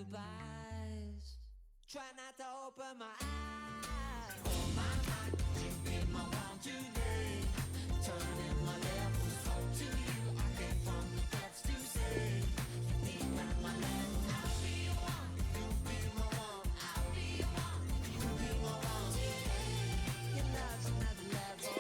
goodbyes. Try not to open my eyes. Oh my God, you've been my one today. Turning my levels up to you. I came from the depths to say, you be my love. I'll be your one. You'll be my one. I'll be your one. You'll be my one today. Your love's another level.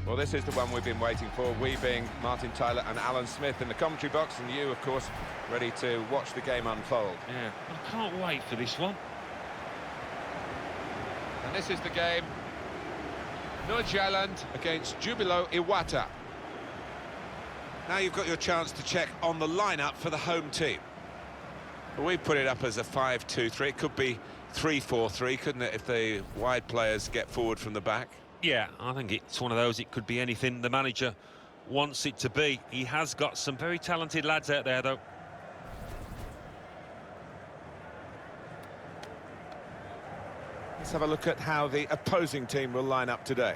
Well, this is the one we've been waiting for, we being Martin Tyler and Alan Smith in the commentary box, and you, of course, ready to watch the game unfold. Yeah, I can't wait for this one. And this is the game, Nordsjælland against Júbilo Iwata. Now you've got your chance to check on the lineup for the home team. Well, we put it up as a 5-2-3, it could be 3-4-3, couldn't it, if the wide players get forward from the back? Yeah, I think it's one of those, it could be anything the manager wants it to be. He has got some very talented lads out there, though. Let's have a look at how the opposing team will line up today.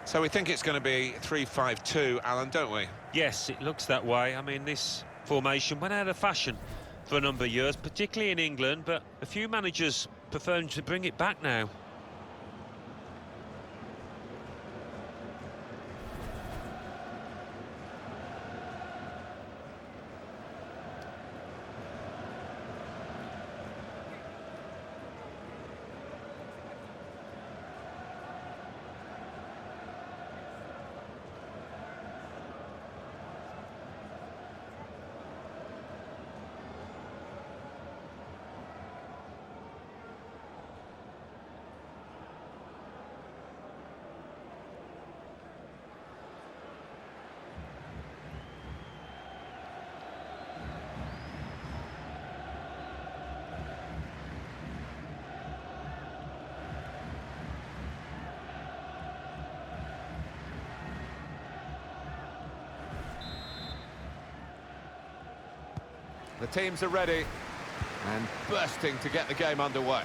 So we think it's going to be 3-5-2, Alan, don't we? Yes, it looks that way. I mean, this formation went out of fashion for a number of years, particularly in England, but a few managers prefer to bring it back now. The teams are ready and bursting to get the game underway.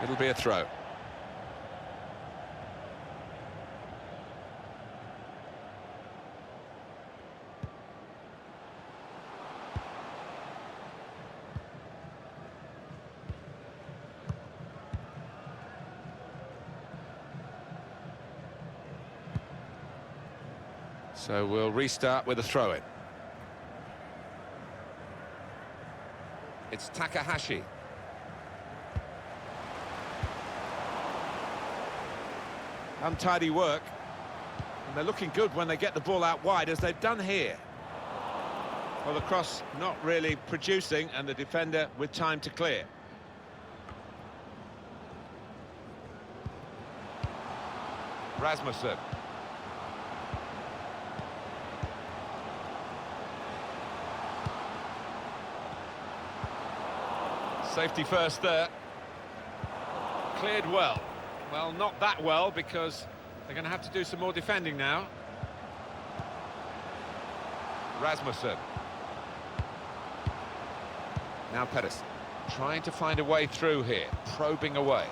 It'll be a throw. So we'll restart with a throw-in. It's Takahashi. Untidy work. And they're looking good when they get the ball out wide, as they've done here. Well, the cross not really producing, and the defender with time to clear. Rasmussen. Safety first there. Cleared well. Well, not that well, because they're going to have to do some more defending now. Rasmussen. Now Pettis. Trying to find a way through here. Probing away.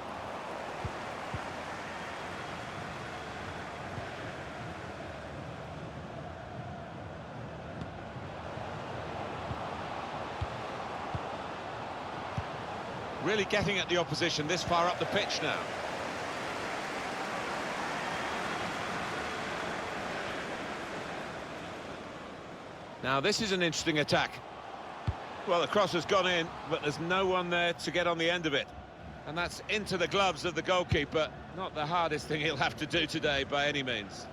Really getting at the opposition this far up the pitch now. Now this is an interesting attack. Well, the cross has gone in, but there's no one there to get on the end of it. And that's into the gloves of the goalkeeper. Not the hardest thing he'll have to do today by any means.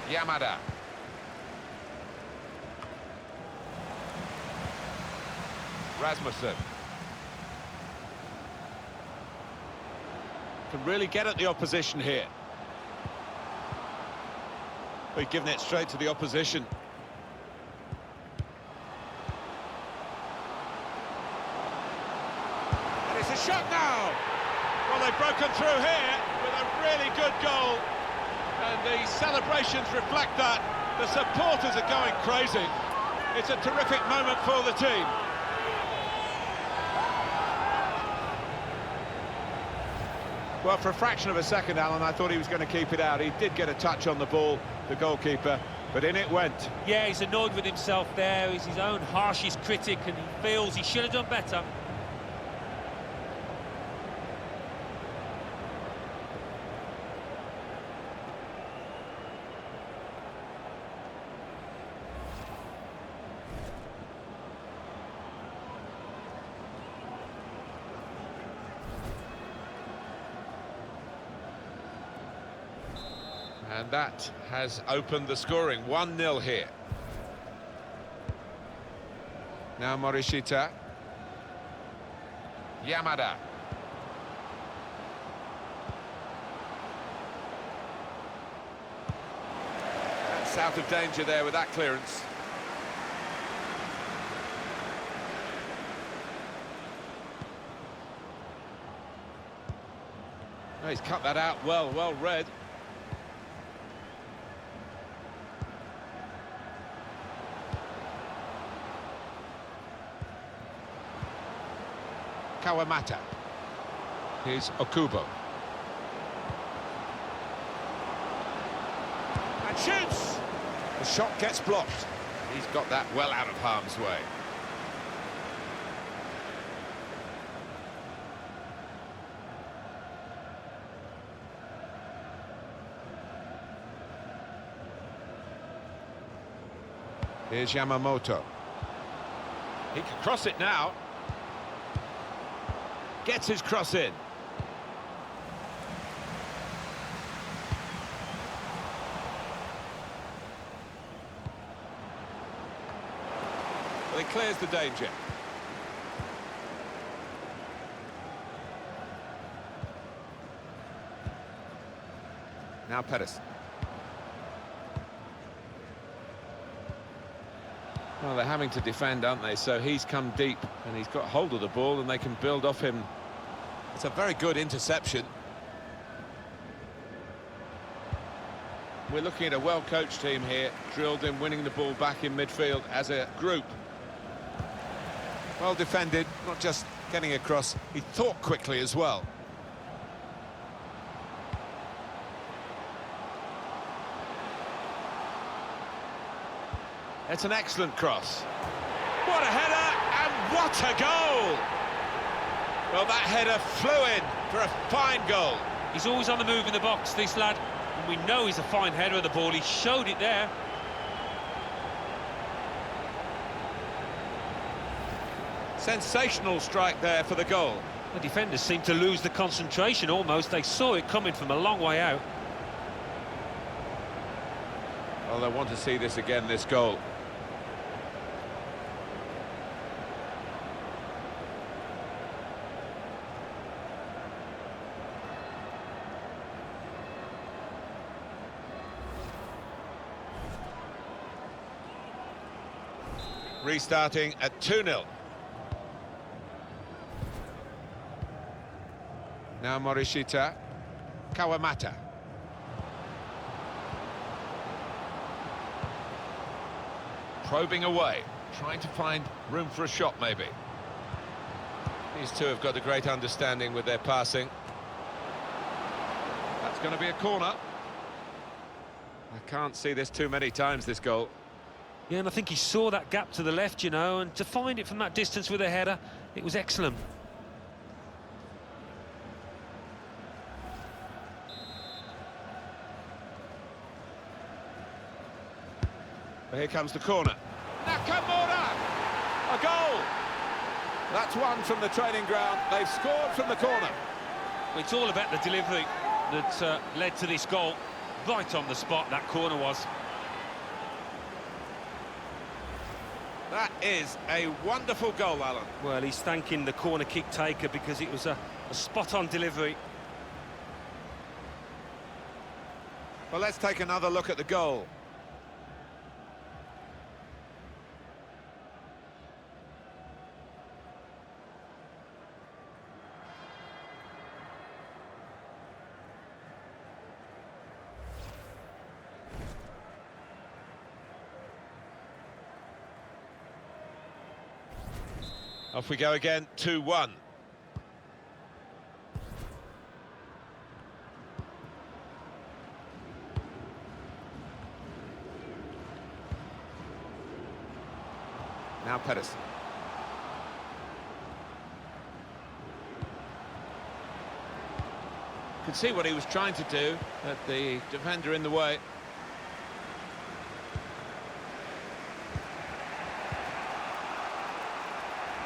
Yamada. Rasmussen. Can really get at the opposition here. We've given it straight to the opposition. And it's a shot now! Well, they've broken through here, with a really good goal, and the celebrations reflect that. The supporters are going crazy. It's a terrific moment for the team. Well, for a fraction of a second, Alan, I thought he was going to keep it out. He did get a touch on the ball, the goalkeeper, but in it went. Yeah, he's annoyed with himself there. He's his own harshest critic, and he feels he should have done better. And that has opened the scoring, 1-0 here. Now Morishita. Yamada. That's out of danger there with that clearance. Oh, he's cut that out well read. Kawamata. Here's Okubo. And shoots! The shot gets blocked. He's got that well out of harm's way. Here's Yamamoto. He can cross it now. Gets his cross in. Well, he clears the danger. Now Pettis. Well, they're having to defend, aren't they? So he's come deep and he's got hold of the ball and they can build off him. It's a very good interception. We're looking at a well-coached team here, drilled in winning the ball back in midfield as a group. Well defended, not just getting across, he thought quickly as well. It's an excellent cross. What a header, and what a goal! Well, that header flew in for a fine goal. He's always on the move in the box, this lad. And we know he's a fine header of the ball. He showed it there. Sensational strike there for the goal. The defenders seem to lose the concentration almost. They saw it coming from a long way out. Well, they want to see this again, this goal. Restarting at 2-0. Now Morishita. Kawamata. Probing away, trying to find room for a shot maybe. These two have got a great understanding with their passing. That's going to be a corner. I can't see this too many times, this goal. Yeah, and I think he saw that gap to the left, you know, and to find it from that distance with a header, it was excellent. Here comes the corner. Nakamura! A goal! That's one from the training ground. They've scored from the corner. It's all about the delivery that led to this goal. Right on the spot, that corner was. That is a wonderful goal, Alan. Well, he's thanking the corner kick taker because it was a spot-on delivery. Well, let's take another look at the goal. Off we go again, 2-1. Now Pedersen. Could see what he was trying to do, but the defender in the way.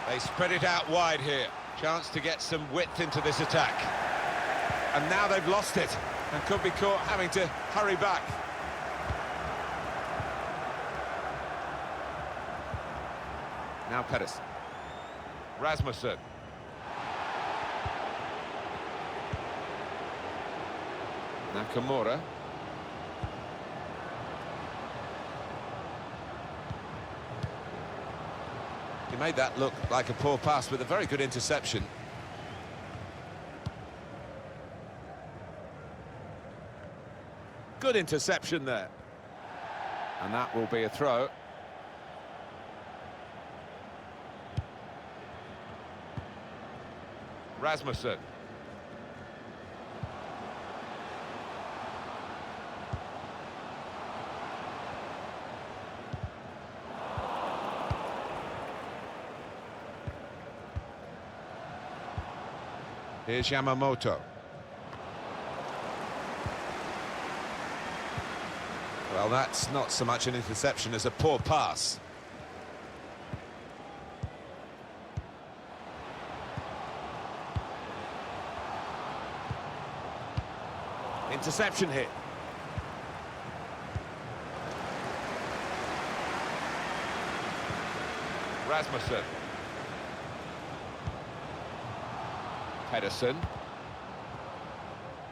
They spread it out wide here. Chance to get some width into this attack. And now they've lost it and could be caught having to hurry back. Now Pedersen. Rasmussen. Nakamura. He made that look like a poor pass with a very good interception. Good interception there. And that will be a throw. Rasmussen. Here's Yamamoto. Well, that's not so much an interception as a poor pass. Interception hit. Rasmussen. Pedersen.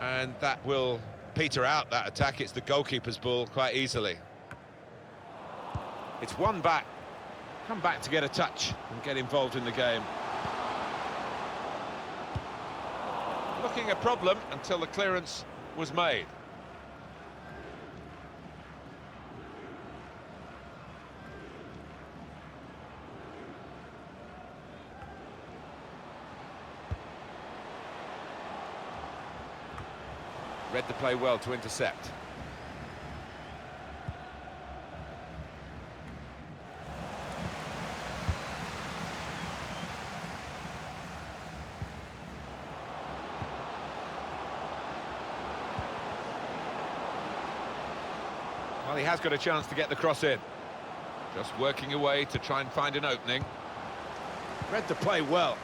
And that will peter out that attack. It's the goalkeeper's ball quite easily. It's one back. Come back to get a touch and get involved in the game. Looking a problem until the clearance was made. Read the play well to intercept. Well, he has got a chance to get the cross in. Just working away to try and find an opening. Read the play well.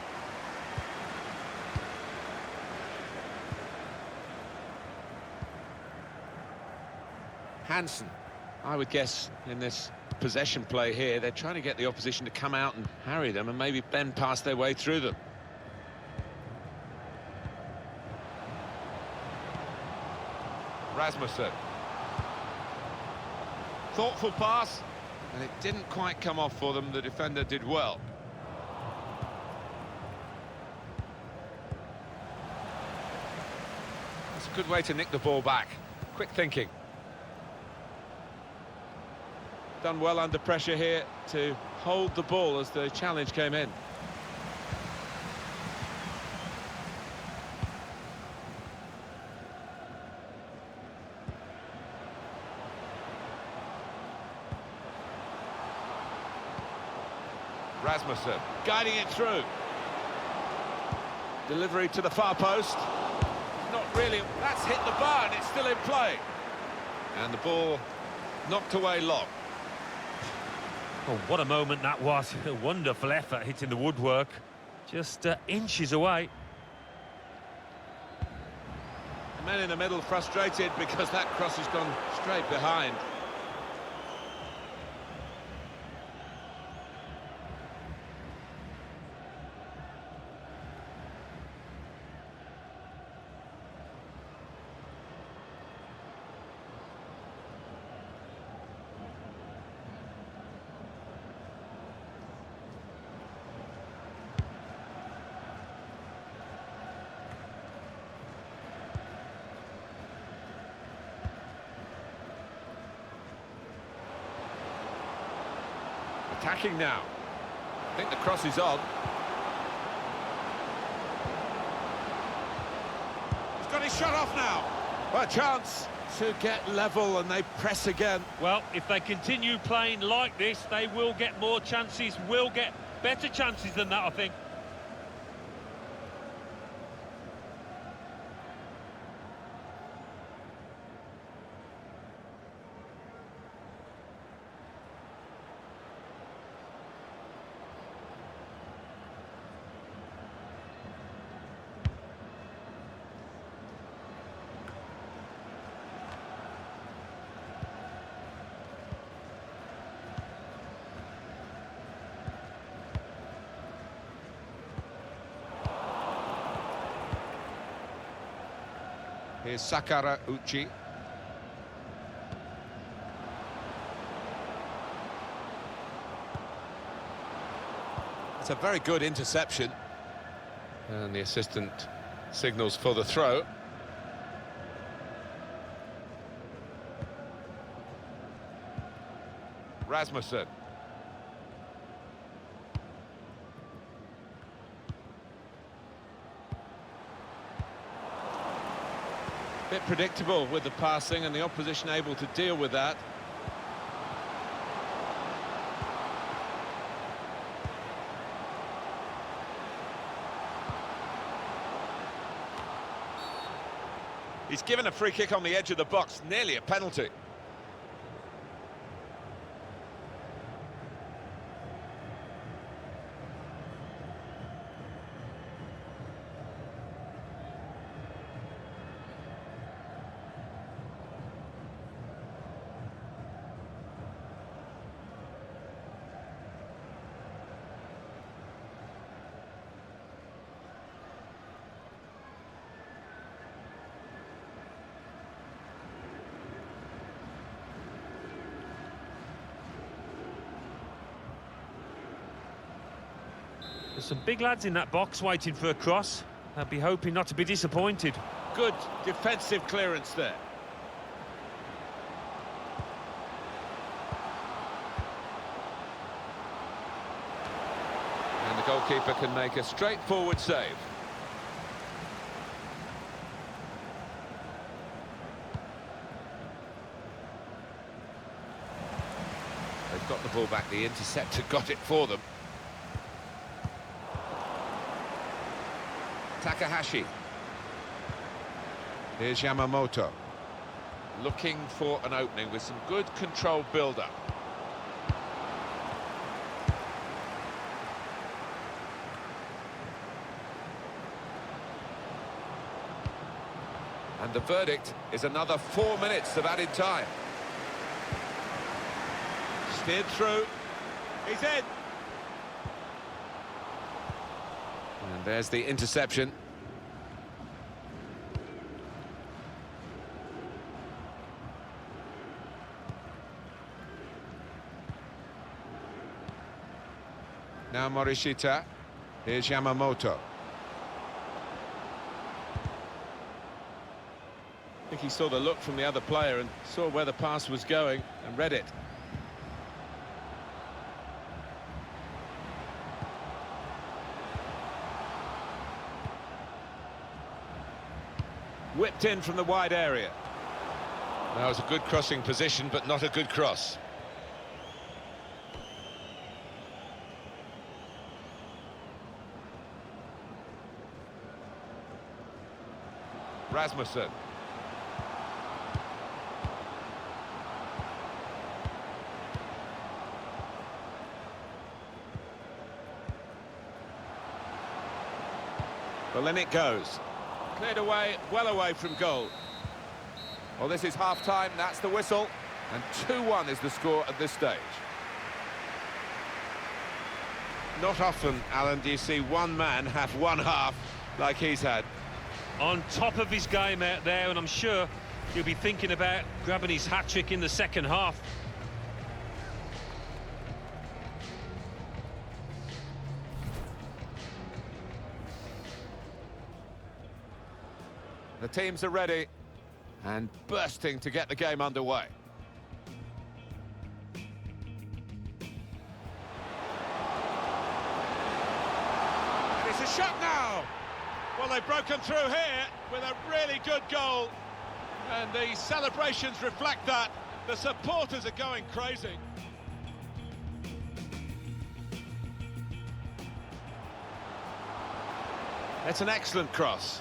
Hansen, I would guess in this possession play here, they're trying to get the opposition to come out and harry them and maybe bend past their way through them. Rasmussen. Thoughtful pass, and it didn't quite come off for them. The defender did well. That's a good way to nick the ball back. Quick thinking. Done well under pressure here to hold the ball as the challenge came in. Rasmussen guiding it through. Delivery to the far post. Not really. That's hit the bar and it's still in play. And the ball knocked away long. Oh, what a moment that was. A wonderful effort hitting the woodwork. Just inches away. The men in the middle frustrated because that cross has gone straight behind. Attacking now. I think the cross is on. He's shot off now. Well, a chance to get level, and they press again. Well, if they continue playing like this, they will get more chances, will get better chances than that, I think. Here's Sakara Uchi. It's a very good interception. And the assistant signals for the throw. Rasmussen. Bit predictable with the passing, and the opposition able to deal with that. He's given a free kick on the edge of the box, nearly a penalty. There's some big lads in that box waiting for a cross. They'll be hoping not to be disappointed. Good defensive clearance there. And the goalkeeper can make a straightforward save. They've got the ball back, the interceptor got it for them. Takahashi. Here's Yamamoto. Looking for an opening with some good controlled build-up. And the verdict is another 4 minutes of added time. Steered through. He's in. And there's the interception. Now Morishita. Here's Yamamoto. I think he saw the look from the other player and saw where the pass was going and read it. Whipped in from the wide area. That was a good crossing position, but not a good cross. Rasmussen. Well, in it goes. Cleared away, well away from goal. Well, this is half-time, that's the whistle. And 2-1 is the score at this stage. Not often, Alan, do you see one man have one half like he's had. On top of his game out there, and I'm sure he'll be thinking about grabbing his hat-trick in the second half. The teams are ready and bursting to get the game underway. And it's a shot now! Well, they've broken through here with a really good goal. And the celebrations reflect that. The supporters are going crazy. It's an excellent cross.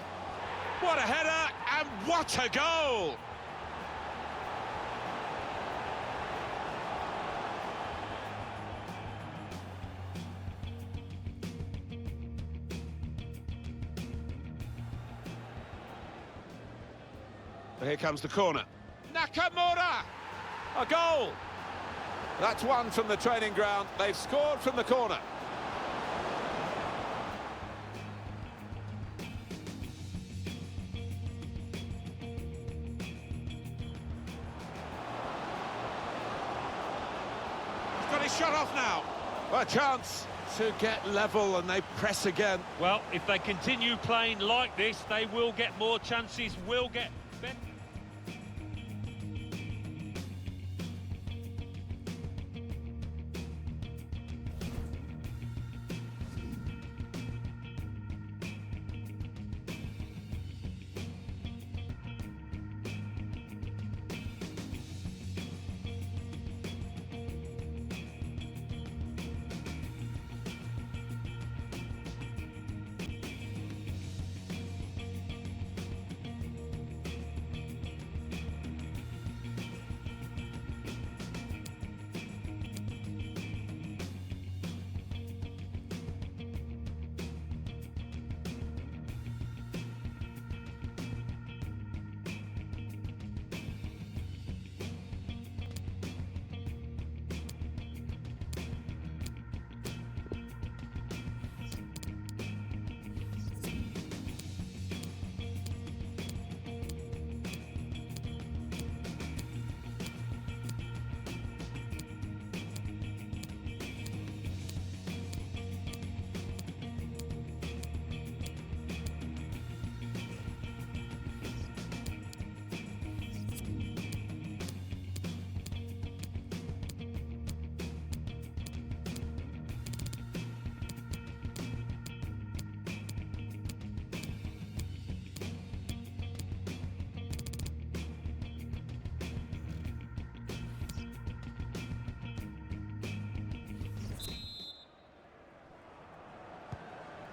What a header, and what a goal! Here comes the corner. Nakamura! A goal! That's one from the training ground. They've scored from the corner. He's got his shot off now. A chance to get level, and they press again. Well, if they continue playing like this, they will get more chances, will get better.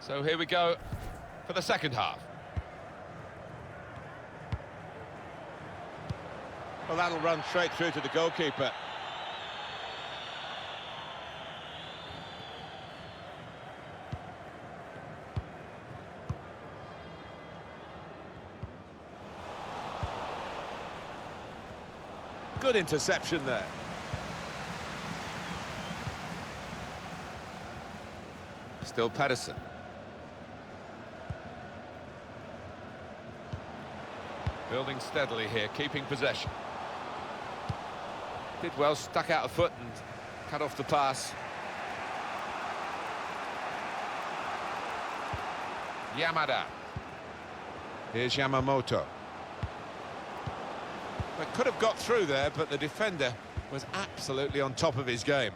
So here we go for the second half. Well, that'll run straight through to the goalkeeper. Good interception there. Still Patterson. Building steadily here, keeping possession. Did well, stuck out a foot and cut off the pass. Yamada. Here's Yamamoto. They could have got through there, but the defender was absolutely on top of his game.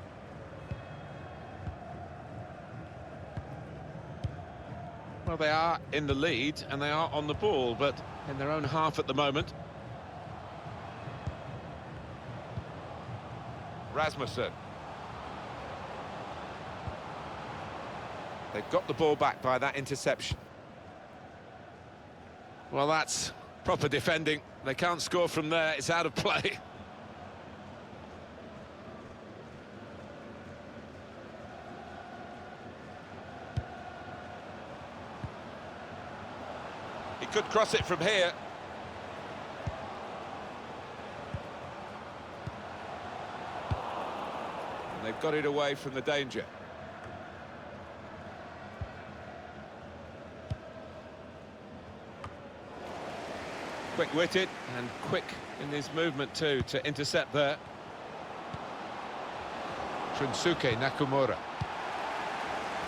Well, they are in the lead and they are on the ball, but in their own half at the moment. Rasmussen. They've got the ball back by that interception. Well, that's proper defending. They can't score from there. It's out of play. He could cross it from here. And they've got it away from the danger. Quick-witted and quick in his movement too to intercept there. Shunsuke Nakamura.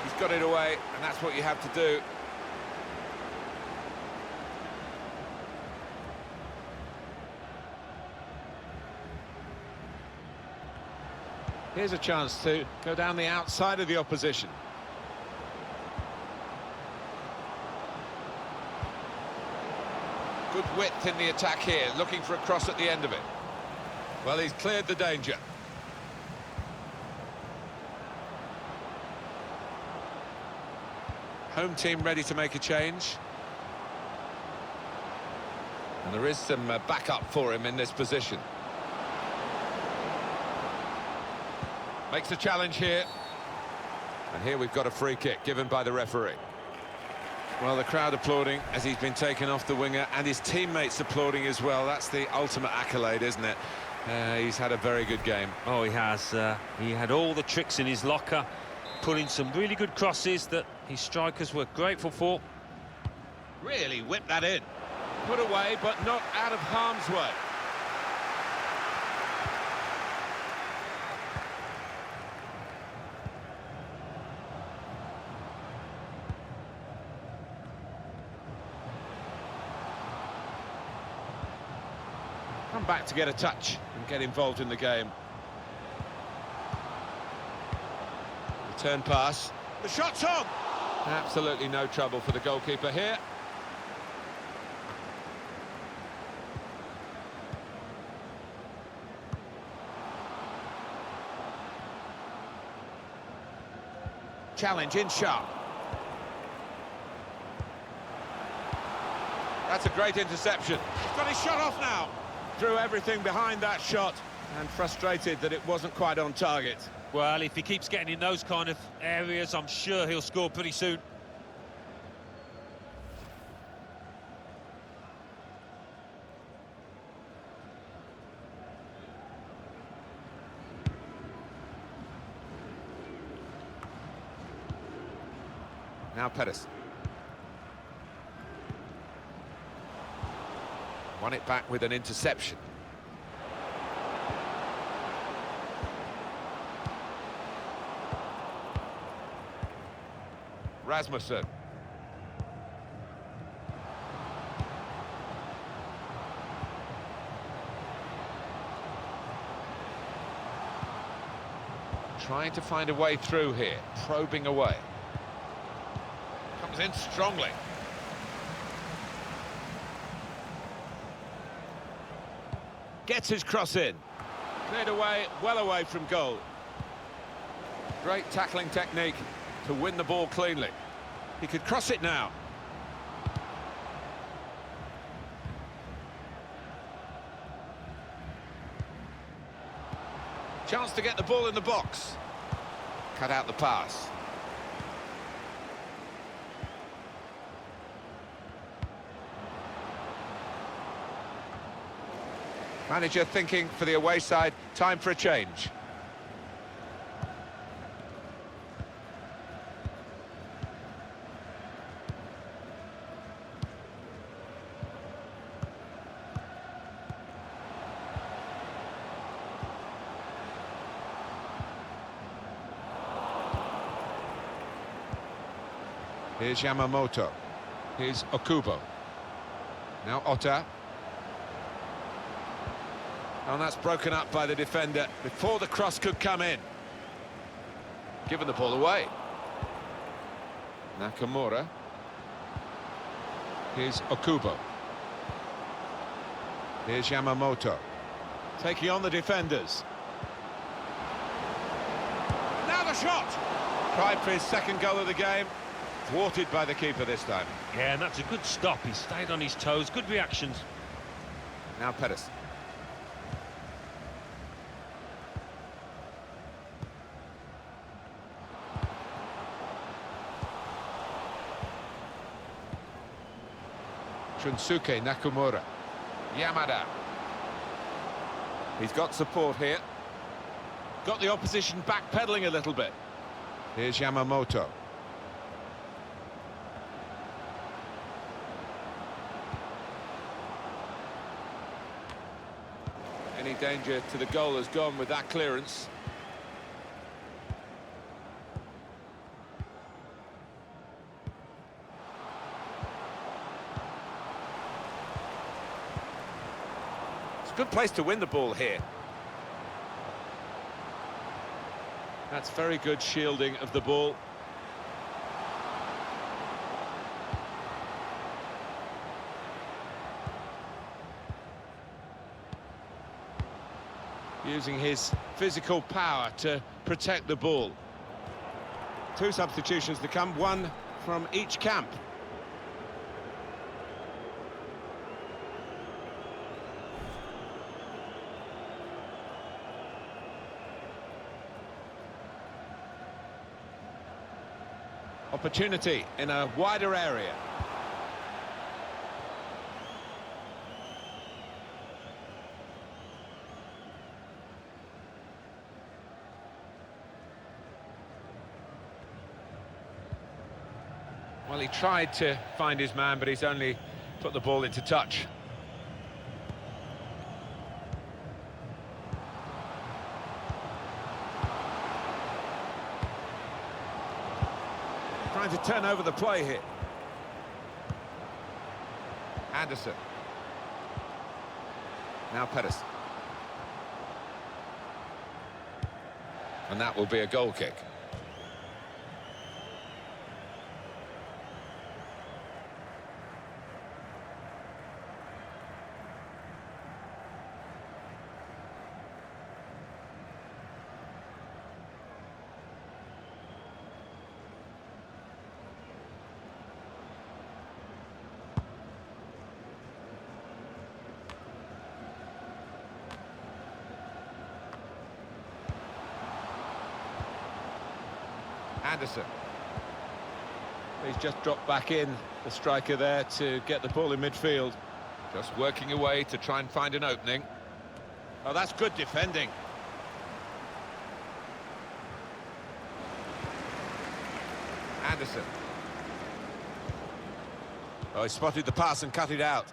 He's got it away, and that's what you have to do. Here's a chance to go down the outside of the opposition. Good width in the attack here, looking for a cross at the end of it. Well, he's cleared the danger. Home team ready to make a change. And there is some backup for him in this position. Makes a challenge here. And here we've got a free kick given by the referee. Well, the crowd applauding as he's been taken off the winger, and his teammates applauding as well. That's the ultimate accolade, isn't it? He's had a very good game. Oh, he has. He had all the tricks in his locker, put in some really good crosses that his strikers were grateful for. Really whipped that in. Put away, but not out of harm's way. Come back to get a touch and get involved in the game. Return pass. The shot's on! Absolutely no trouble for the goalkeeper here. Challenge in sharp. That's a great interception. He's got his shot off now. Threw everything behind that shot and frustrated that it wasn't quite on target. Well, if he keeps getting in those kind of areas, I'm sure he'll score pretty soon. Now Pettis. Won it back with an interception. Rasmussen. Trying to find a way through here, probing away. Comes in strongly. Gets his cross in. Cleared away, well away from goal. Great tackling technique to win the ball cleanly. He could cross it now. Chance to get the ball in the box. Cut out the pass. Manager thinking for the away side, time for a change. Here's Yamamoto. Here's Okubo. Now Otta. And that's broken up by the defender before the cross could come in. Given the ball away. Nakamura. Here's Okubo. Here's Yamamoto. Taking on the defenders. Now the shot! Tried for his second goal of the game. Thwarted by the keeper this time. Yeah, and that's a good stop. He stayed on his toes. Good reactions. Now Pettis. Shunsuke Nakamura. Yamada. He's got support here. Got the opposition backpedaling a little bit. Here's Yamamoto. Any danger to the goal has gone with that clearance. It's a good place to win the ball here. That's very good shielding of the ball. using his physical power to protect the ball. 2 substitutions to come, 1 from each camp. Opportunity in a wider area. Well, he tried to find his man, but he's only put the ball into touch. Trying to turn over the play here. Anderson. Now Pettis. And that will be a goal kick. Anderson. He's just dropped back in, the striker there, to get the ball in midfield. Just working away to try and find an opening. Oh, that's good defending. Anderson. Oh, he spotted the pass and cut it out.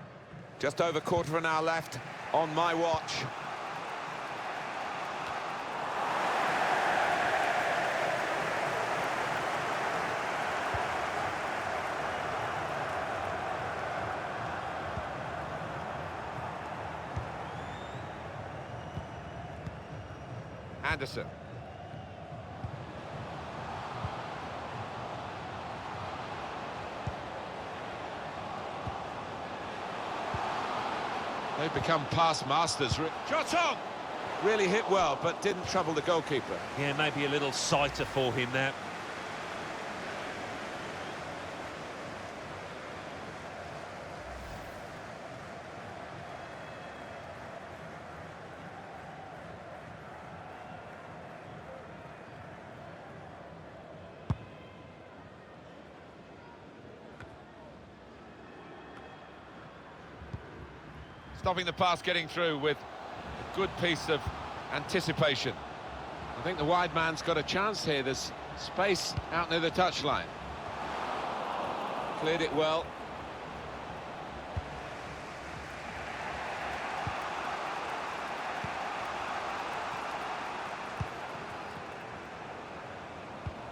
Just over quarter of an hour left on my watch. Anderson. They've become pass masters. Shot on! Really hit well, but didn't trouble the goalkeeper. Yeah, maybe a little sighter for him there. Stopping the pass getting through with a good piece of anticipation. I think the wide man's got a chance here. There's space out near the touchline. Cleared it well.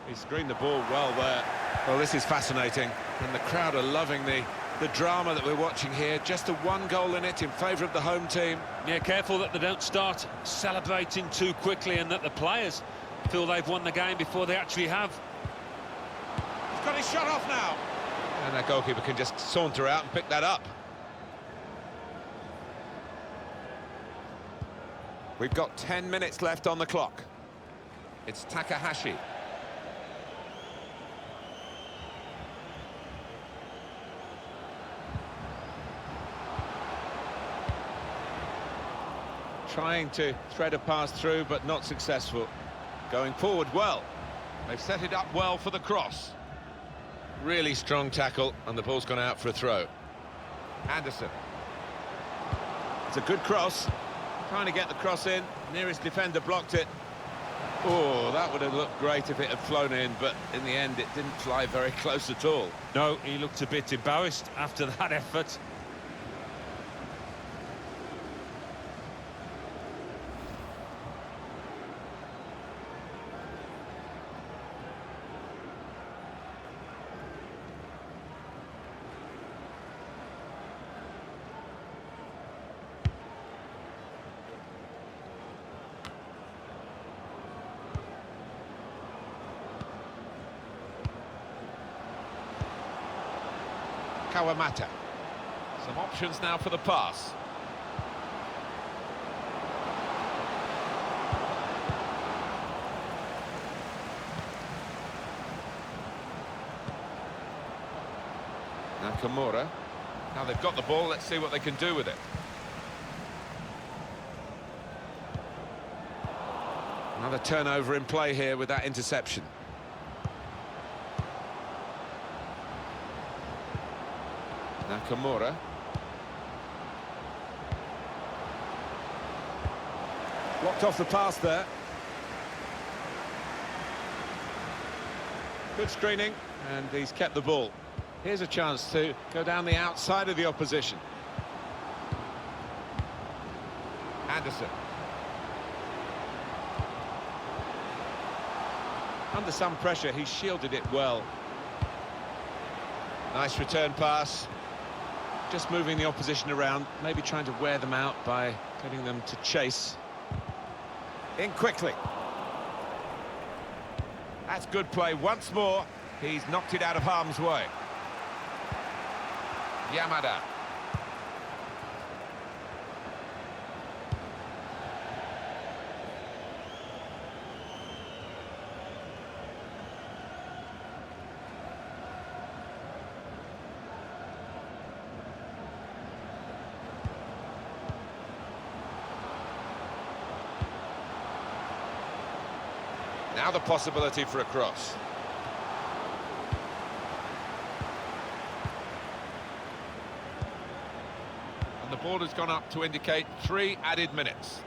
He screened the ball well there. Well, this is fascinating, and the crowd are loving the drama that we're watching here. Just a 1 goal in it in favour of the home team. Yeah, careful that they don't start celebrating too quickly and that the players feel they've won the game before they actually have. He's got his shot off now. And that goalkeeper can just saunter out and pick that up. We've got 10 minutes left on the clock. It's Takahashi. Trying to thread a pass through, but not successful. Going forward well. They've set it up well for the cross. Really strong tackle, and the ball's gone out for a throw. Anderson. It's a good cross. Trying to get the cross in. Nearest defender blocked it. Oh, that would have looked great if it had flown in, but in the end it didn't fly very close at all. No, he looked a bit embarrassed after that effort. Kawamata. Some options now for the pass. Nakamura. Now they've got the ball, let's see what they can do with it. Another turnover in play here with that interception. Nakamura. Blocked off the pass there. Good screening, and he's kept the ball. Here's a chance to go down the outside of the opposition. Anderson. Under some pressure, he shielded it well. Nice return pass. Just moving the opposition around, maybe trying to wear them out by getting them to chase. In quickly. That's good play once more. He's knocked it out of harm's way. Yamada. Now the possibility for a cross. And the ball has gone up to indicate 3 added minutes.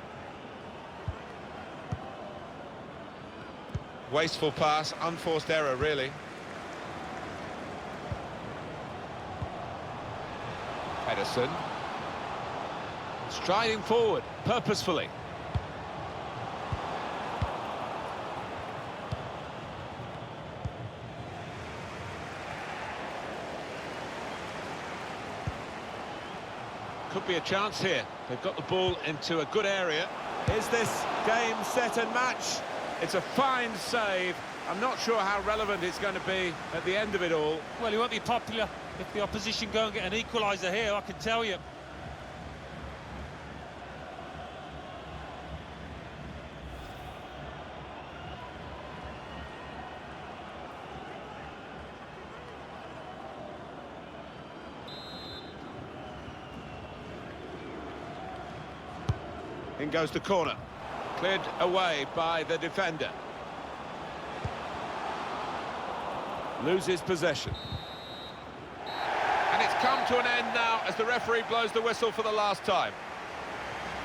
Wasteful pass, unforced error, really. Pedersen. Striding forward, purposefully. Could be a chance here. They've got the ball into a good area. Is this game, set and match? It's a fine save. I'm not sure how relevant it's going to be at the end of it all. Well, he won't be popular if the opposition go and get an equaliser here, I can tell you. In goes the corner. Cleared away by the defender. Loses possession. And it's come to an end now as the referee blows the whistle for the last time.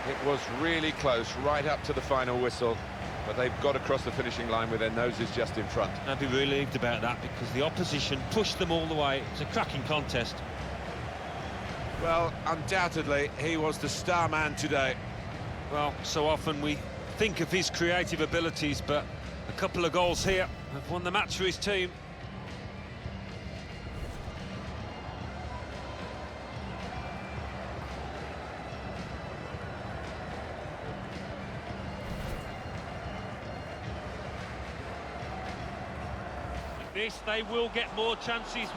It was really close right up to the final whistle, but they've got across the finishing line with their noses just in front. I'd be relieved about that because the opposition pushed them all the way. It's a cracking contest. Well, undoubtedly, he was the star man today. Well, so often we think of his creative abilities, but a couple of goals here have won the match for his team. With this, they will get more chances,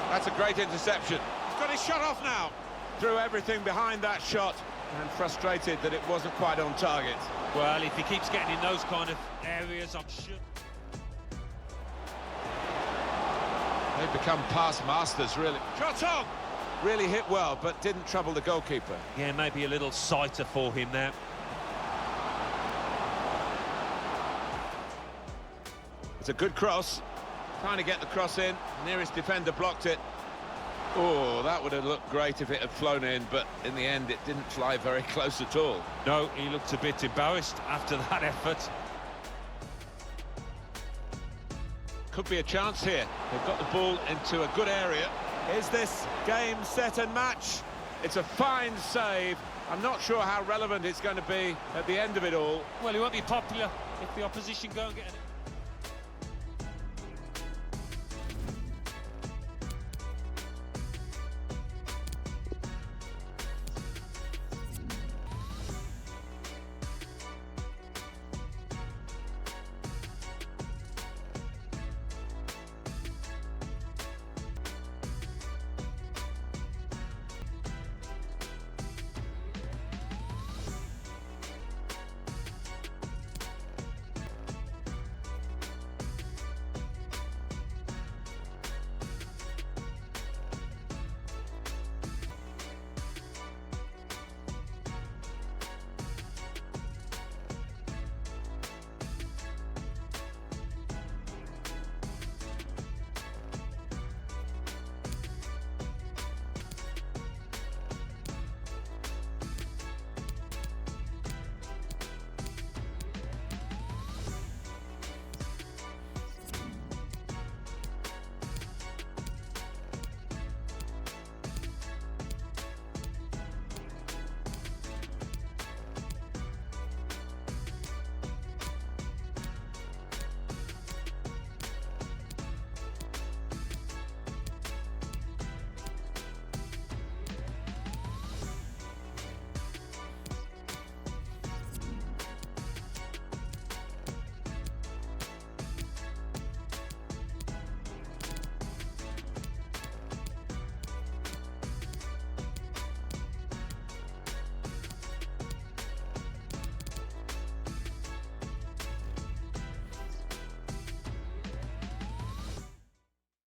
That's a great interception. He's got his shot off now. Threw everything behind that shot and frustrated that it wasn't quite on target. Well, if he keeps getting in those kind of areas, I'm sure. They've become pass masters, really. Shot on! Really hit well, but didn't trouble the goalkeeper. Yeah, maybe a little sighter for him now. It's a good cross. Trying to get the cross in. Nearest defender blocked it. Oh, that would have looked great if it had flown in, but in the end it didn't fly very close at all. No, he looked a bit embarrassed after that effort. Could be a chance here. They've got the ball into a good area. Is this game, set and match? It's a fine save. I'm not sure how relevant it's going to be at the end of it all. Well, he won't be popular if the opposition go and get an...